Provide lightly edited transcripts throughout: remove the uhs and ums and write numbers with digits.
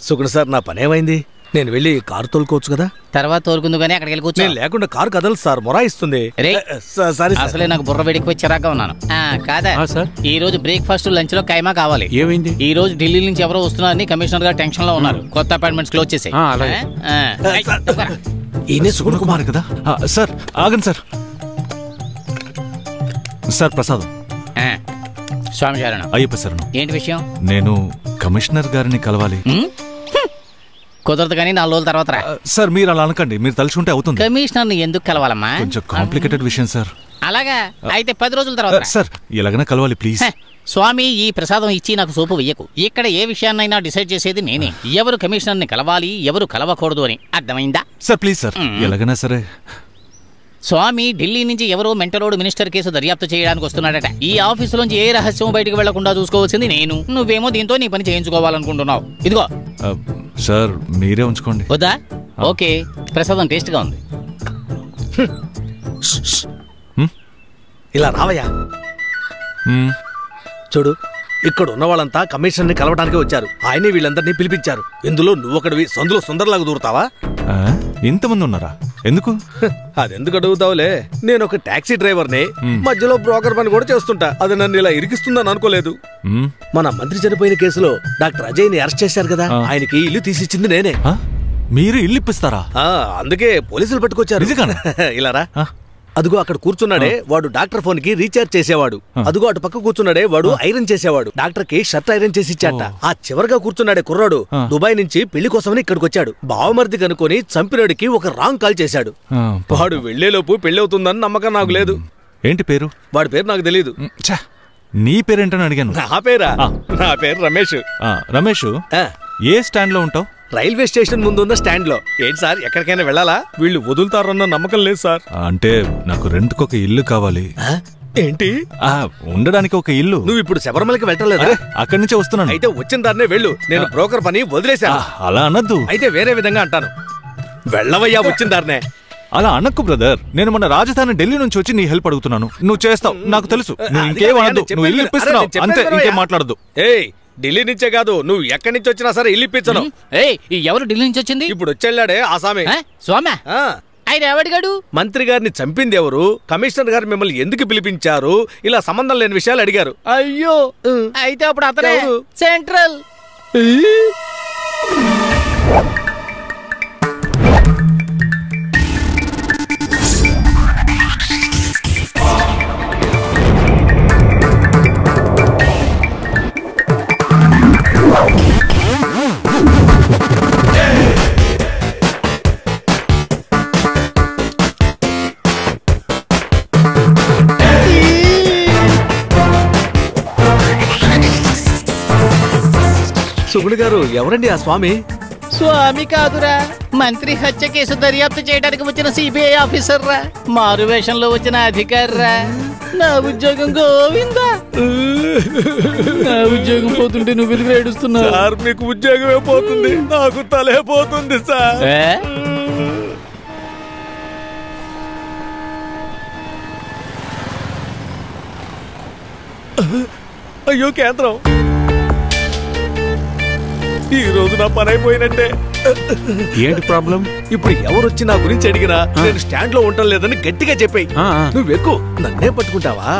సుగుణ sir, నా పనేమైంది? నేను వెళ్ళి కారు తోలుకోవచ్చు కదా? తర్వాత తోలుకుందు కానీ అక్కడికి వెళ్ళి కూర్చో. లేకుండా కారు కదలు సార్, మొరాయిస్తుంది. అసలే నాకు బుర్ర వేడికి వచ్చారాగా ఉన్నాను. కాదా సార్, ఈ రోజు బ్రేక్ఫాస్ట్ లంచ్ లో కైమా కావాలి. ఏమైంది? ఈ రోజు ఢిల్లీ నుంచి ఎవరో వస్తున్నారని కమిషనర్ గారు టెన్షన్ లో ఉన్నారు. కొత్త అపాయింట్మెంట్స్ క్లోజ్ చేసాయి. ఈయనే సుగుణ కుమార్ కదా? సార్ ఆగండి సార్. సార్ ప్రసాదం. స్వామి శరణం. అయ్యప్ప శరణం. ఏంటి విషయం? నేను కమిషనర్ గారిని కలవాలి. కుదరదు కానీ 4 రోజుల తర్వాత రా. సార్ మీరు అలా అనకండి, మీరు తలుచుకుంటే అవుతుంది. కమిషనర్ ని ఎందుకు కలవాలమ్మా? కొంచెం కాంప్లికేటెడ్ విషయం సార్. అలాగా అయితే 10 రోజుల తర్వాత సార్ ఎలాగైనా కలవాలి ప్లీజ్. స్వామి, ఈ ప్రసాదం ఇచ్చి నాకు సోపు వెయ్యకు. ఇక్కడ ఏ విషయాన్నైనా డిసైడ్ చేసేది నేనే. ఎవరు కమిషనర్ ని కలవాలి, ఎవరు కలవకూడదు అని. అర్థమైందా? సార్ ప్లీజ్ సార్, ఎలాగైనా సరే. స్వామి, ఢిల్లీ నుంచి ఎవరో మెంటలోడు మినిస్టర్ కేసు దర్యాప్తు చేయడానికి వస్తున్నాడట. ఈ ఆఫీసులోంచి ఏ రహస్యం బయటకు వెళ్లకుండా చూసుకోవాల్సింది నేను. నువ్వేమో దీంతో నీ పని చేయించుకోవాలనుకుంటున్నావు. ఇదిగో సార్, మీరే ఉంచుకోండి. వద్దా? ఓకే, ప్రసాదం టేస్ట్ గా ఉంది. ఇలా రావయ్యా. చూడు, ఇక్కడ ఉన్న వాళ్ళంతా కమిషనర్ ని కలవడానికి వచ్చారు. ఆయనే వీళ్ళందరినీ పిలిపించారు. ఇందులో నువ్వొకడివి సందులో సుందరలాగా దూరుతావా? ఇంతమంది ఉన్నారా? ఎందుకు? అదెందుకు అడుగుతావులే. నేను ఒక టాక్సీ డ్రైవర్ని, మధ్యలో బ్రోకర్ పని కూడా చేస్తుంటా. అది నన్ను ఇలా ఇరికిస్తుందని అనుకోలేదు. మన మంత్రి చనిపోయిన కేసులో డాక్టర్ అజయ్ ని అరెస్ట్ చేశారు కదా, ఆయనకి ఇల్లు తీసిచ్చింది నేనే. మీరు ఇల్లు ఇప్పిస్తారా? అందుకే పోలీసులు పట్టుకొచ్చారు. ఇలా రా. అదుగో అక్కడ కూర్చున్నాడే వాడు డాక్టర్ ఫోన్ కి రీఛార్జ్ చేసేవాడు. అదుగో అటు పక్క కూర్చున్నాడే వాడు ఐరన్ చేసేవాడు. డాక్టర్ కి షర్ట్ ఐరన్ చేసి ఇచ్చాట. ఆ చివరిగా కూర్చున్నాడే కుర్రాడు దుబాయ్ నుంచి పెళ్లి కోసమని ఇక్కడికి వచ్చాడు. బావమర్ది కనుకొని చంపినోడికి ఒక రాంగ్ కాల్ చేశాడు. వాడు వెళ్లేలోపు పెళ్లి అవుతుందని నమ్మకం నాకు లేదు. ఏంటి పేరు? వాడి పేరు నాకు తెలియదు. నీ పేరేంటని అడిగాను. నా పేరా? నా పేరు రమేష్. రమేష్, ఏ స్టాండ్ లో ఉంటావు? రైల్వే స్టేషన్ ముందున్న స్టాండ్ లో. ఏంటి సార్, ఎక్కడికైనా వెళ్ళాలా? వీళ్ళు వదులుతారన్న నమ్మకం లేదు సార్. అంటే నాకు రెంట్కి ఒక ఇల్లు కావాలి. ఏంటి? ఉండడానికి ఒక ఇల్లు. నువ్వు ఇప్పుడు శబరిమలకి వెళ్ళలేదా? అక్కడి నుంచే వస్తున్నాను. అయితే వచ్చిన దాన్నే వెళ్ళు. నేను బ్రోకర్ పని వదిలేశాను. అలా అనద్దు. అయితే వేరే విధంగా అంటాను. వెళ్ళవయ్యా వచ్చిన దాన్నే. అలా అనక్కు బ్రదర్. నేను మన రాజధాని ఢిల్లీ నుంచి వచ్చి నీ హెల్ప్ అడుగుతున్నాను. నువ్వు చేస్తావు నాకు తెలుసు. నువ్వు ఇంకేం అనద్దు. నువ్వు ఇల్లు ఇప్పిస్తున్నావు అంతే, ఇంకేం మాట్లాడద్దు. ఏయ్, ఢిల్లీ నుంచే కాదు, నువ్వు ఎక్కడి నుంచి వచ్చినా సరే ఇల్లు ఇప్పించను. ఎవరు ఢిల్లీ నుంచి వచ్చింది? ఇప్పుడు వచ్చేళ్ళాడే ఆ సామి. స్వామి, ఆయన ఎవడిగాడు? మంత్రి గారిని చంపింది ఎవరు, కమిషనర్ గారు మిమ్మల్ని ఎందుకు పిలిపించారు, ఇలా సంబంధం లేని విషయాలు అడిగారు. అయ్యో, అయితే అప్పుడు అతనే సెంట్రల్. సుగుణ గారు, ఎవరండి ఆ స్వామి? స్వామి కాదురా, మంత్రి హత్య కేసు దర్యాప్తు చేయడానికి వచ్చిన సిబిఐ ఆఫీసర్ రా. మారు వేషంలో వచ్చిన అధికారి రా. నా ఉద్యోగం గోవిందా. నా ఉద్యోగం పోతుంటే నువ్వు వెలుగు ఏడుస్తున్నావు. సార్, మీకు ఉద్యోగమే పోతుంది, నాకు తలే పోతుంది సార్. అయ్యో కేంద్రం, ఈ రోజు నా పని అయిపోయినట్టే. ఏంటి ప్రాబ్లం? ఇప్పుడు ఎవరొచ్చి నా గురించి అడిగినా నేను స్టాండ్ లో ఉండటం లేదని గట్టిగా చెప్పాయి. నువ్వెక్కు, నన్నే పట్టుకుంటావా?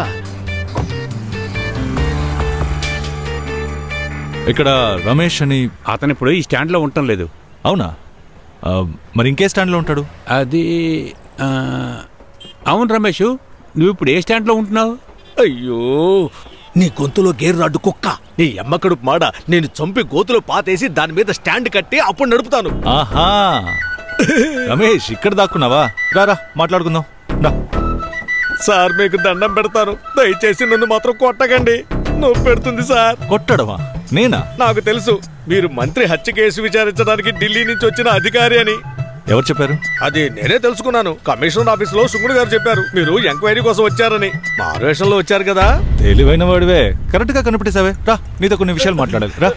ఇక్కడ రమేష్ అని అతను ఇప్పుడు ఈ స్టాండ్ లో ఉండటం లేదు. అవునా? మరి ఇంకే స్టాండ్ లో ఉంటాడు? అది అవును రమేష్, నువ్వు ఇప్పుడు ఏ స్టాండ్ లో ఉంటున్నావు? అయ్యో, నీ గొంతులో గేర్ రాడ్డు కుక్క, నీ ఎమ్మకడుపు మాడ. నేను చంపి గోతులో పాతేసి దాని మీద స్టాండ్ కట్టి అప్పుడు నడుపుతాను. ఆహా, రమేష్ ఇక్కడ దాక్కున్నావా? రారా మాట్లాడుకుందాం. సార్, మీకు దండం పెడతాను, దయచేసి నన్ను మాత్రం కొట్టకండి. నొప్పి పెడుతుంది సార్. కొట్టడమా? నేనా? నాకు తెలుసు, మీరు మంత్రి హత్య కేసు విచారించడానికి ఢిల్లీ నుంచి వచ్చిన అధికారి అని. ఎవరు చెప్పారు? అది నేనే తెలుసుకున్నాను. కమిషనర్ ఆఫీస్ లో సుగుణ గారు చెప్పారు మీరు ఎంక్వైరీ కోసం వచ్చారని. మారువేషంలో వచ్చారు కదా. తెలివైన వాడివే, కరెక్ట్ గా కనిపెట్టేసావే. రా, నీతో కొన్ని విషయాలు మాట్లాడాలి. రా.